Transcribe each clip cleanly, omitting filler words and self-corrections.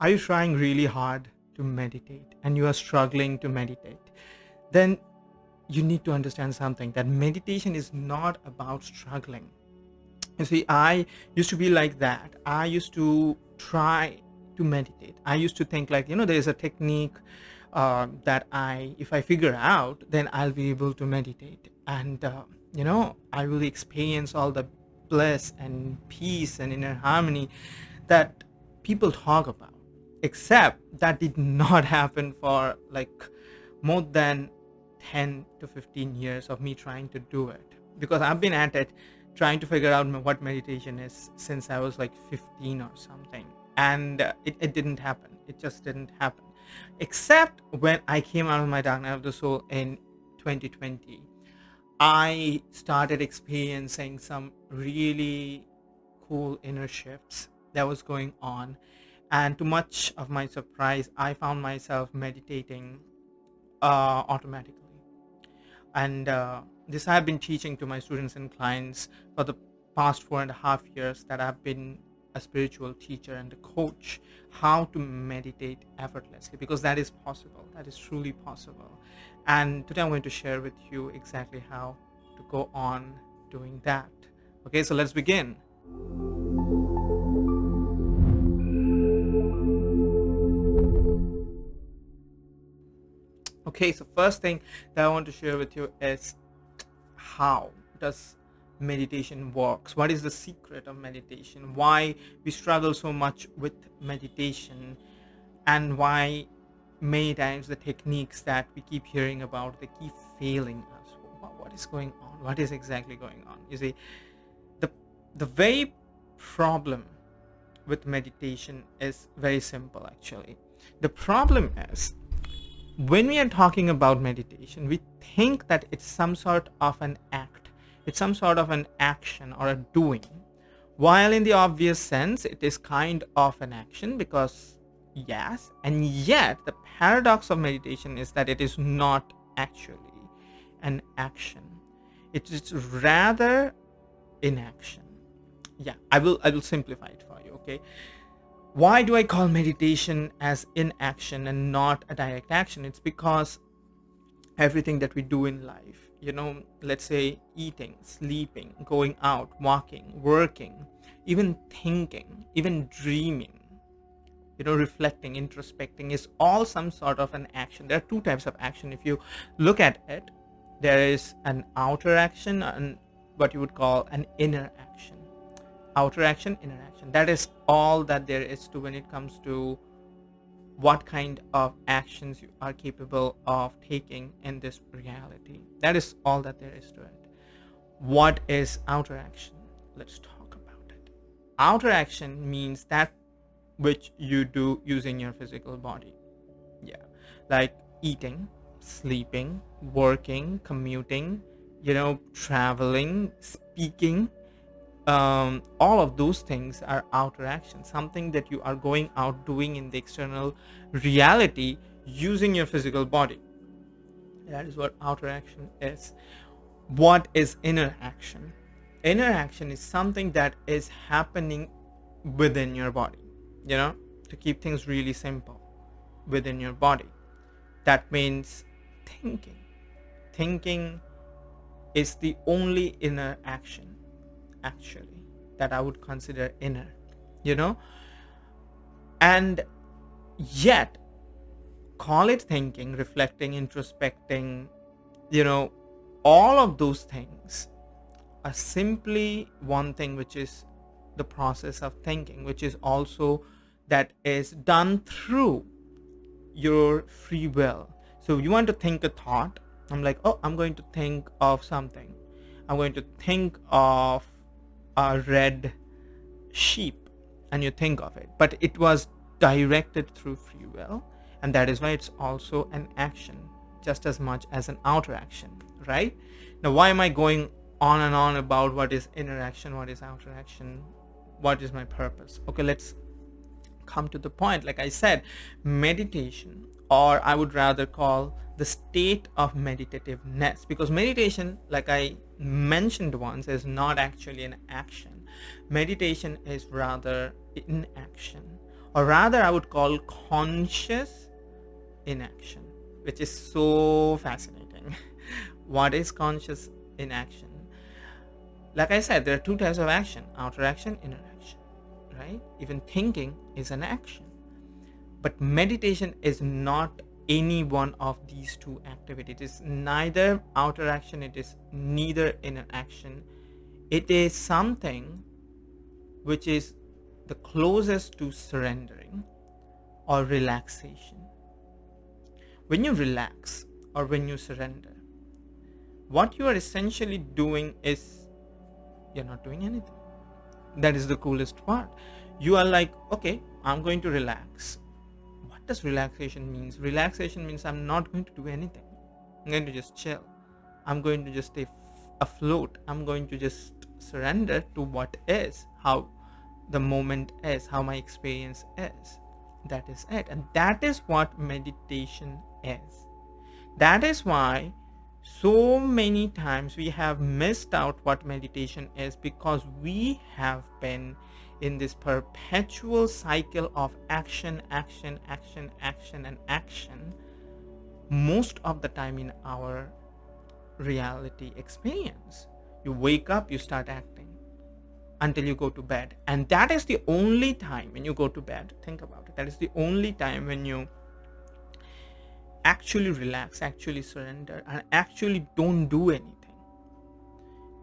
Are you trying really hard to meditate and you are struggling to meditate? Then you need to understand something, that meditation is not about struggling. You see, I used to be like that. I used to try to meditate. I used to think like, there's a technique that if I figure out, then I'll be able to meditate. And, I will experience all the bliss and peace and inner harmony that people talk about. Except that did not happen for like more than 10 to 15 years of me trying to do it, because I've been at it trying to figure out what meditation is since I was like 15 or something. And it didn't happen. It just didn't happen. Except when I came out of my dark night of the soul in 2020, I started experiencing some really cool inner shifts that was going on. And to much of my surprise, I found myself meditating automatically. And this I have been teaching to my students and clients for the past 4.5 years that I've been a spiritual teacher and a coach, how to meditate effortlessly, because that is possible. That is truly possible. And today I'm going to share with you exactly how to go on doing that. Okay, so let's begin. Okay, so first thing that I want to share with you is how does meditation works. What is the secret of meditation? Why we struggle so much with meditation, and why many times the techniques that we keep hearing about, they keep failing us. What is going on? What is exactly going on? You see, the the very problem with meditation is very simple actually. The problem is, when we are talking about meditation, we think that it's some sort of an act, it's some sort of an action or a doing, while in the obvious sense, it is kind of an action, because yes, and yet the paradox of meditation is that it is not actually an action. It is rather inaction. Yeah, I will simplify it for you, okay? Why do I call meditation as inaction and not a direct action? It's because everything that we do in life, let's say eating, sleeping, going out, walking, working, even thinking, even dreaming, reflecting, introspecting, is all some sort of an action. There are two types of action. If you look at it, there is an outer action and what you would call an inner action. Outer action, inner action. That is all that there is to when it comes to what kind of actions you are capable of taking in this reality. That is all that there is to it. What is outer action? Let's talk about it. Outer action means that which you do using your physical body. Yeah. Like eating, sleeping, working, commuting, traveling, speaking. All of those things are outer action, something that you are going out doing in the external reality using your physical body. That is what outer action is. What is inner action? Inner action is something that is happening within your body, to keep things really simple, within your body. That means thinking. Thinking is the only inner action actually that I would consider inner, and yet call it thinking, reflecting, introspecting, all of those things are simply one thing, which is the process of thinking, which is also that is done through your free will. So you want to think a thought. I'm like, oh, I'm going to think of something. I'm going to think of a red sheep, and you think of it, but it was directed through free will, and that is why it's also an action just as much as an outer action, right? Now, why am I going on and on about what is inner action, what is outer action, what is my purpose? Okay, let's come to the point. Like I said, meditation, or I would rather call the state of meditativeness, because meditation, like I mentioned once, is not actually an action. Meditation is rather inaction, or rather I would call conscious inaction, which is so fascinating. What is conscious inaction? Like I said, there are two types of action: outer action, inner action, right? Even thinking is an action. But meditation is not any one of these two activities. It is neither outer action, it is neither inner action. It is something which is the closest to surrendering or relaxation. When you relax or when you surrender, what you are essentially doing is you're not doing anything. That is the coolest part. You are like, okay, I'm going to relax. What does relaxation means? Relaxation means I'm not going to do anything. I'm going to just chill. I'm going to just stay afloat. I'm going to just surrender to what is, how the moment is, how my experience is. That is it. And that is what meditation is. That is why so many times we have missed out what meditation is, because we have been in this perpetual cycle of action, action, action, action, and action most of the time in our reality experience. You wake up, you start acting until you go to bed. And that is the only time when you go to bed, think about it, that is the only time when you actually relax, actually surrender, and actually don't do anything.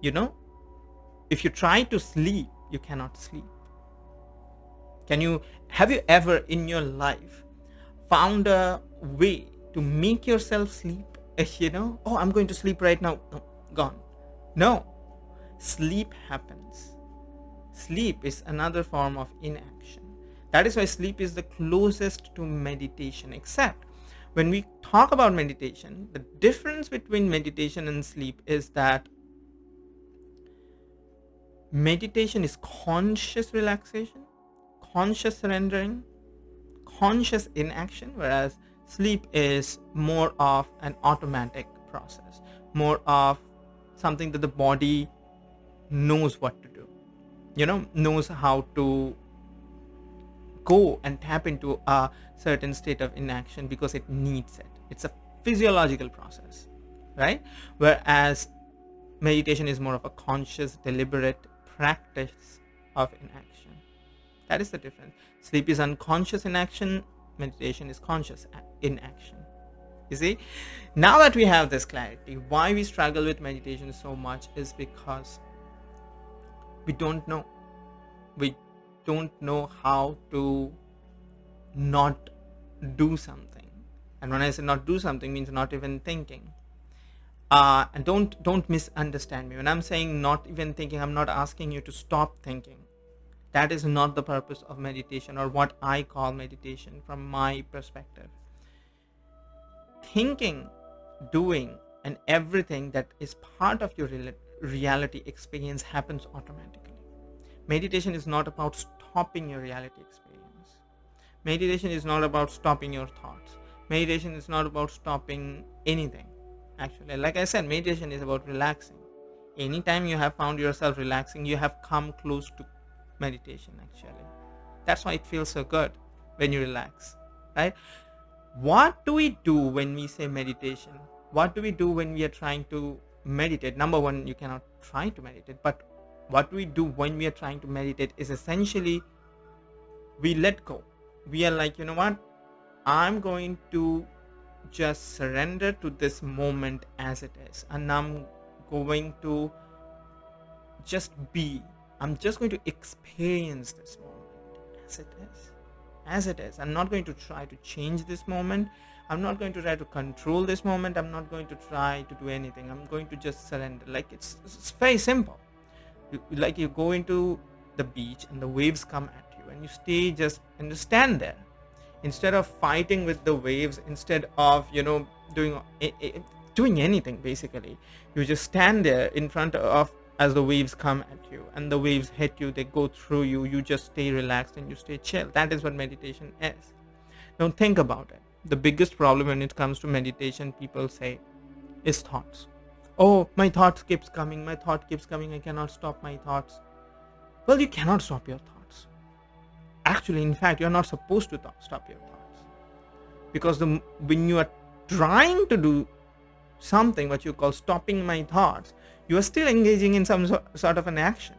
You know, if you try to sleep, you cannot sleep. Have you ever in your life found a way to make yourself sleep? Oh, I'm going to sleep right now. No, gone. No, sleep happens. Sleep is another form of inaction. That is why sleep is the closest to meditation. Except when we talk about meditation, the difference between meditation and sleep is that meditation is conscious relaxation, conscious surrendering, conscious inaction, whereas sleep is more of an automatic process, more of something that the body knows what to do, knows how to go and tap into a certain state of inaction because it needs it. It's a physiological process, right? Whereas meditation is more of a conscious, deliberate practice of inaction. That is the difference. Sleep is unconscious inaction, meditation is conscious inaction. You see, now that we have this clarity, why we struggle with meditation so much is because we don't know. We don't know how to not do something. And when I say not do something, means not even thinking. And don't misunderstand me. When I'm saying not even thinking, I'm not asking you to stop thinking. That is not the purpose of meditation, or what I call meditation from my perspective. Thinking, doing, and everything that is part of your reality experience happens automatically. Meditation is not about stopping your reality experience. Meditation is not about stopping your thoughts. Meditation is not about stopping anything. Actually, like I said, meditation is about relaxing. Anytime you have found yourself relaxing, you have come close to meditation. Actually, that's why it feels so good when you relax, right? What do we do when we say meditation? What do we do when we are trying to meditate? Number one, you cannot try to meditate, but what we do when we are trying to meditate is essentially we let go. We are like, you know what, I'm going to just surrender to this moment as it is, and I'm going to just be. I'm just going to experience this moment as it is. I'm not going to try to change this moment. I'm not going to try to control this moment. I'm not going to try to do anything. I'm going to just surrender. Like it's very simple. Like you go into the beach and the waves come at you, and you stand there instead of fighting with the waves, instead of doing anything. Basically, you just stand there in front of as the waves come at you, and the waves hit you, they go through you, you just stay relaxed and you stay chill. That is what meditation is. Now think about it. The biggest problem when it comes to meditation, people say, is thoughts. Oh, my thought keeps coming, I cannot stop my thoughts. Well, you cannot stop your thoughts. Actually, in fact, you're not supposed to stop your thoughts, because when you are trying to do something what you call stopping my thoughts, you are still engaging in some sort of an action.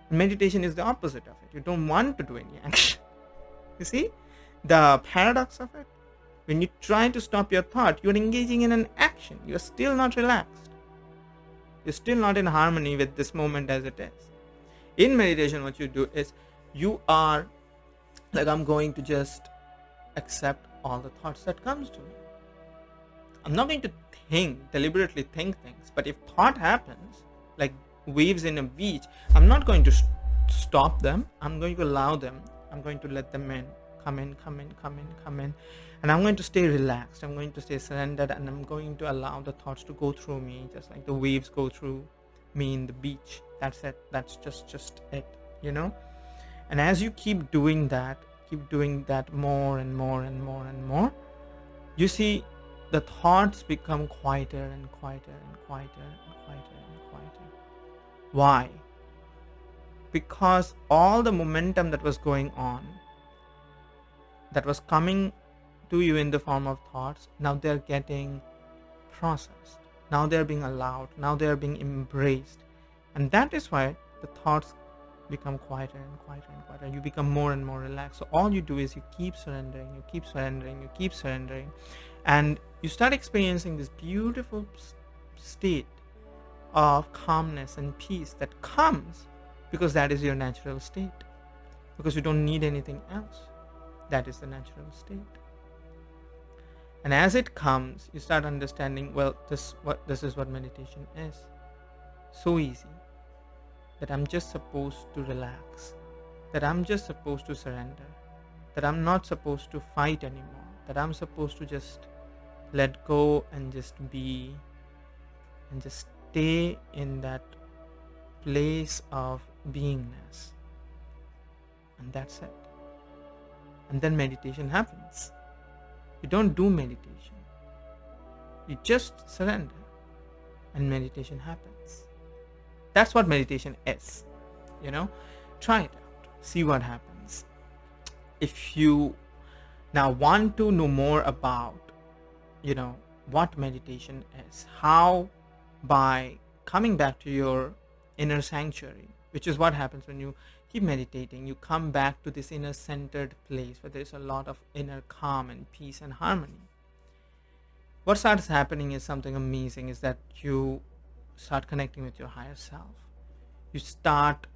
Meditation is the opposite of it. You don't want to do any action. You see the paradox of it? When you try to stop your thought, you're engaging in an action. You're still not relaxed. You're still not in harmony with this moment as it is. In meditation, what you do is you are like, I'm going to just accept all the thoughts that comes to me. I'm not going to deliberately think things, but if thought happens, like waves in a beach, I'm not going to stop them. I'm going to allow them. I'm going to let them come in, and I'm going to stay relaxed. I'm going to stay surrendered, and I'm going to allow the thoughts to go through me, just like the waves go through me in the beach. That's it. That's just it, And as you keep doing that more and more and more and more, you see the thoughts become quieter and quieter and quieter and quieter and quieter. Why? Because all the momentum that was going on, that was coming to you in the form of thoughts, now they're getting processed. Now they're being allowed. Now they're being embraced. And that is why the thoughts become quieter and quieter and quieter. You become more and more relaxed. So all you do is you keep surrendering, you keep surrendering, you keep surrendering. And you start experiencing this beautiful state of calmness and peace that comes because that is your natural state. Because you don't need anything else. That is the natural state. And as it comes, you start understanding, well, this is what meditation is. So easy. That I'm just supposed to relax. That I'm just supposed to surrender. That I'm not supposed to fight anymore. That I'm supposed to just let go and just be and just stay in that place of beingness. And that's it. And then meditation happens. You don't do meditation. You just surrender and meditation happens. That's what meditation is. Try it out. See what happens. If you now want to know more about, what meditation is, how, by coming back to your inner sanctuary, which is what happens when you keep meditating, you come back to this inner centered place where there's a lot of inner calm and peace and harmony. What starts happening is something amazing, is that you start connecting with your higher self. You start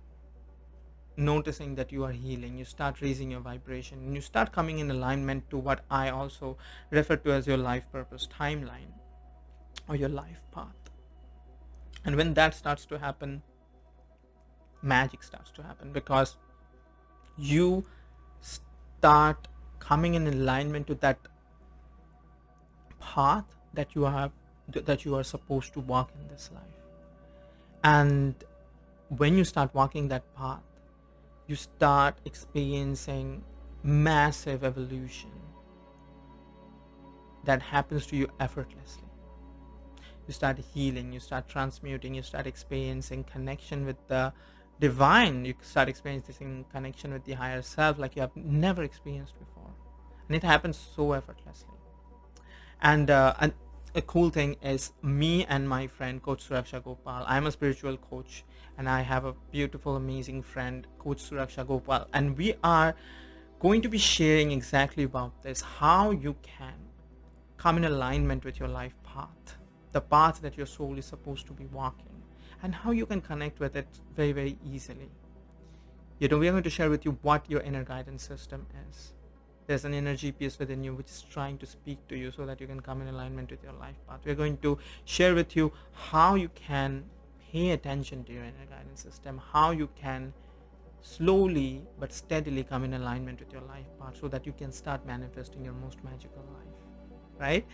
noticing that you are healing. You start raising your vibration, and you start coming in alignment to what I also refer to as your life purpose timeline or your life path. And when that starts to happen, magic starts to happen, because you start coming in alignment to that path that you are supposed to walk in this life. And when you start walking that path, you start experiencing massive evolution that happens to you effortlessly. You start healing, you start transmuting, you start experiencing connection with the divine, you start experiencing connection with the higher self like you have never experienced before. And it happens so effortlessly. And a cool thing is, me and my friend Coach Suraksha Gopal, I'm a spiritual coach, and I have a beautiful, amazing friend, Coach Suraksha Gopal, and we are going to be sharing exactly about this, how you can come in alignment with your life path, the path that your soul is supposed to be walking, and how you can connect with it very, very easily. We are going to share with you what your inner guidance system is. There's an inner GPS within you which is trying to speak to you so that you can come in alignment with your life path. We're going to share with you how you can pay attention to your inner guidance system, how you can slowly but steadily come in alignment with your life path so that you can start manifesting your most magical life, right?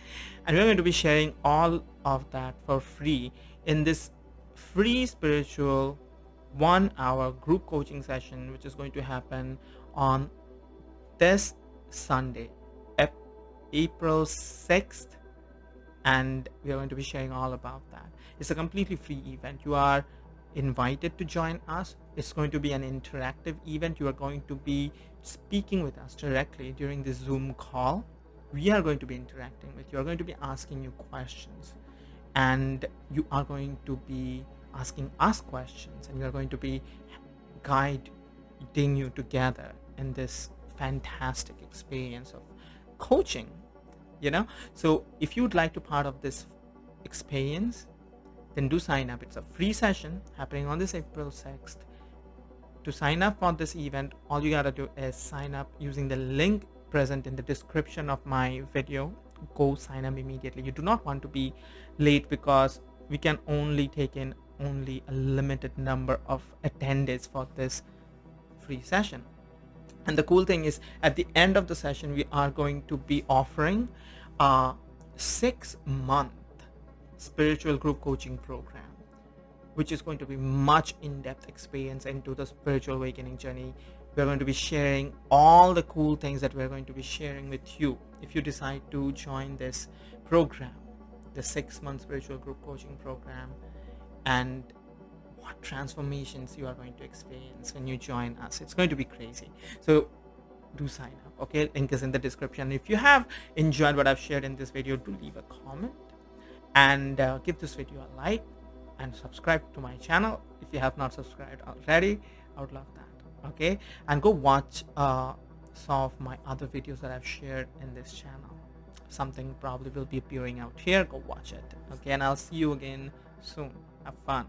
And we're going to be sharing all of that for free in this free spiritual 1-hour group coaching session, which is going to happen on this Sunday, April 6th, and we are going to be sharing all about that. It's a completely free event. You are invited to join us. It's going to be an interactive event. You are going to be speaking with us directly during this Zoom call. We are going to be interacting with you. We are going to be asking you questions, and you are going to be asking us questions, and we are going to be guiding you together in this fantastic experience of coaching. So if you'd like to part of this experience, then do sign up. It's a free session happening on this April 6th. To sign up for this event, all you gotta do is sign up using the link present in the description of my video. Go sign up immediately. You do not want to be late, because we can only take in only a limited number of attendees for this free session. And the cool thing is, at the end of the session, we are going to be offering a 6-month spiritual group coaching program, which is going to be much in-depth experience into the spiritual awakening journey. We're going to be sharing all the cool things that we're going to be sharing with you if you decide to join this program, the 6-month spiritual group coaching program, and what transformations you are going to experience when you join us. It's going to be crazy. So do sign up. Okay, link is in the description. If you have enjoyed what I've shared in this video, do leave a comment and give this video a like, and subscribe to my channel if you have not subscribed already. I would love that. Okay, and go watch some of my other videos that I've shared in this channel. Something probably will be appearing out here. Go watch it. Okay, and I'll see you again soon. Have fun.